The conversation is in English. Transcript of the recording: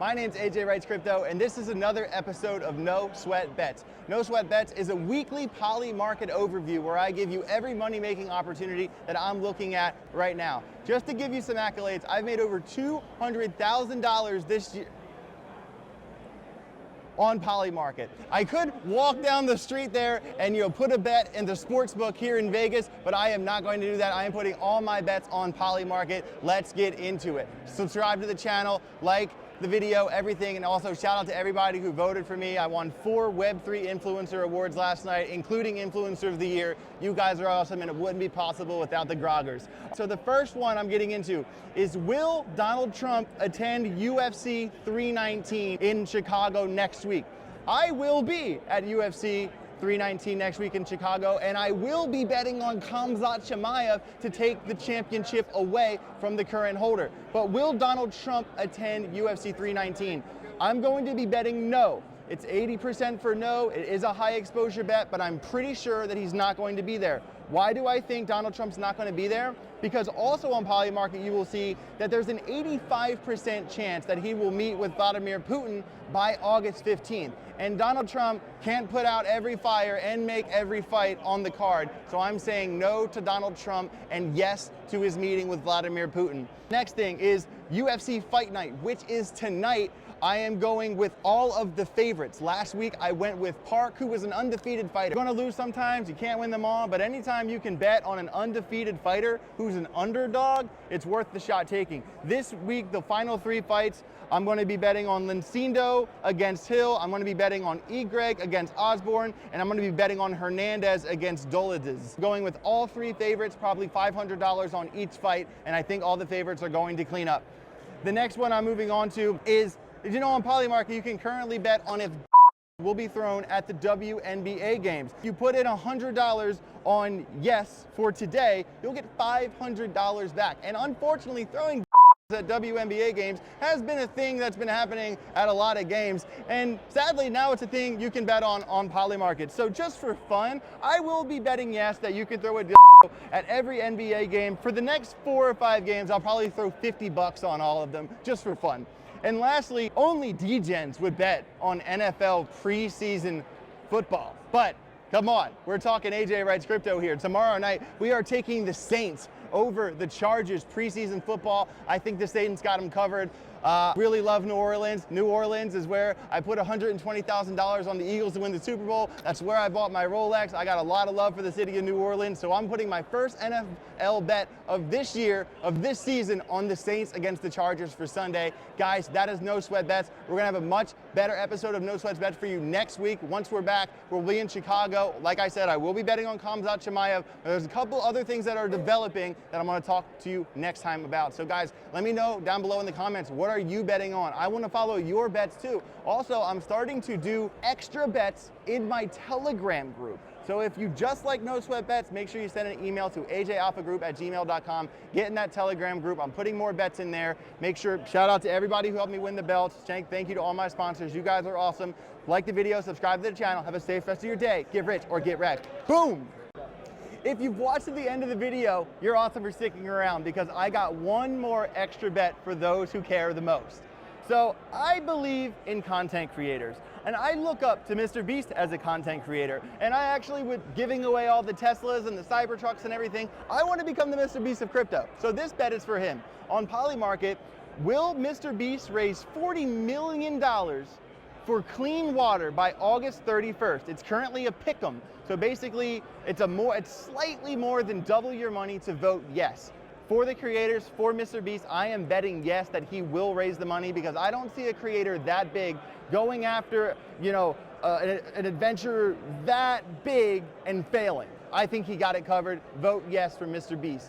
My name's Ajwritescrypto, and this is another episode of No Sweat Bets. No Sweat Bets is a weekly Polymarket overview where I give you every money-making opportunity that I'm looking at right now. Just to give you some accolades, I've made over $200,000 this year on Polymarket. I could walk down the street there and put a bet in the sports book here in Vegas, but I am not going to do that. I am putting all my bets on Polymarket. Let's get into it. Subscribe to the channel, like the video, everything, and also shout out to everybody who voted for me. I won 4 Web3 Influencer Awards last night, including Influencer of the Year. You guys are awesome, and it wouldn't be possible without the groggers. So the first one I'm getting into is, will Donald Trump attend UFC 319 in Chicago next week? I will be at UFC 319 next week in Chicago, and I will be betting on Khamzat Chimaev to take the championship away from the current holder. But will Donald Trump attend UFC 319? I'm going to be betting no. It's 80% for no. It is a high exposure bet, but I'm pretty sure that he's not going to be there. Why do I think Donald Trump's not going to be there? Because also on Polymarket, you will see that there's an 85% chance that he will meet with Vladimir Putin by August 15th. And Donald Trump can't put out every fire and make every fight on the card. So I'm saying no to Donald Trump and yes to his meeting with Vladimir Putin. Next thing is UFC Fight Night, which is tonight. I am going with all of the favorites. Last week, I went with Park, who was an undefeated fighter. You're gonna lose sometimes, you can't win them all, but anytime you can bet on an undefeated fighter who's an underdog, it's worth the shot taking. This week, the final 3 fights, I'm gonna be betting on Lincindo against Hill, I'm gonna be betting on Egreg against Osborne, and I'm gonna be betting on Hernandez against Dolidze. Going with all 3 favorites, probably $500 on each fight, and I think all the favorites are going to clean up. The next one I'm moving on to is, on Polymarket, you can currently bet on if will be thrown at the WNBA games. If you put in $100 on yes for today, you'll get $500 back. And unfortunately, throwing at WNBA games has been a thing that's been happening at a lot of games. And sadly, now it's a thing you can bet on Polymarket. So just for fun, I will be betting yes that you can throw a at every NBA game. For the next 4 or 5 games, I'll probably throw $50 on all of them just for fun. And lastly, only degens would bet on NFL preseason football. But come on, we're talking Ajwritescrypto here. Tomorrow night, we are taking the Saints over the Chargers preseason football. I think the Saints got them covered. Really love New Orleans. New Orleans is where I put $120,000 on the Eagles to win the Super Bowl. That's where I bought my Rolex. I got a lot of love for the city of New Orleans, so I'm putting my first NFL bet of this year, of this season, on the Saints against the Chargers for Sunday. Guys, that is No Sweat Bets. We're gonna have a much better episode of No Sweat Bets for you next week. Once we're back, we'll be in Chicago. Like I said, I will be betting on Khamzat Chimaev. There's a couple other things that are developing that I'm gonna talk to you next time about. So guys, let me know down below in the comments, what are you betting on? I want to follow your bets too. Also, I'm starting to do extra bets in my Telegram group. So if you just like No Sweat Bets, make sure you send an email to ajalphagroup@gmail.com. Get in that Telegram group. I'm putting more bets in there. Make sure, shout out to everybody who helped me win the belts. Thank you to all my sponsors. You guys are awesome. Like the video, subscribe to the channel. Have a safe rest of your day. Get rich or get wrecked. Boom! If you've watched to the end of the video, you're awesome for sticking around, because I got one more extra bet for those who care the most. So I believe in content creators, and I look up to Mr. Beast as a content creator, and I actually, with giving away all the Teslas and the Cybertrucks and everything, I want to become the Mr. Beast of crypto. So this bet is for him. On Polymarket, will Mr. Beast raise $40 million for clean water by August 31st. It's currently a pick'em. So basically, it's slightly more than double your money to vote yes. For the creators, for Mr. Beast, I am betting yes that he will raise the money, because I don't see a creator that big going after, an adventure that big and failing. I think he got it covered. Vote yes for Mr. Beast.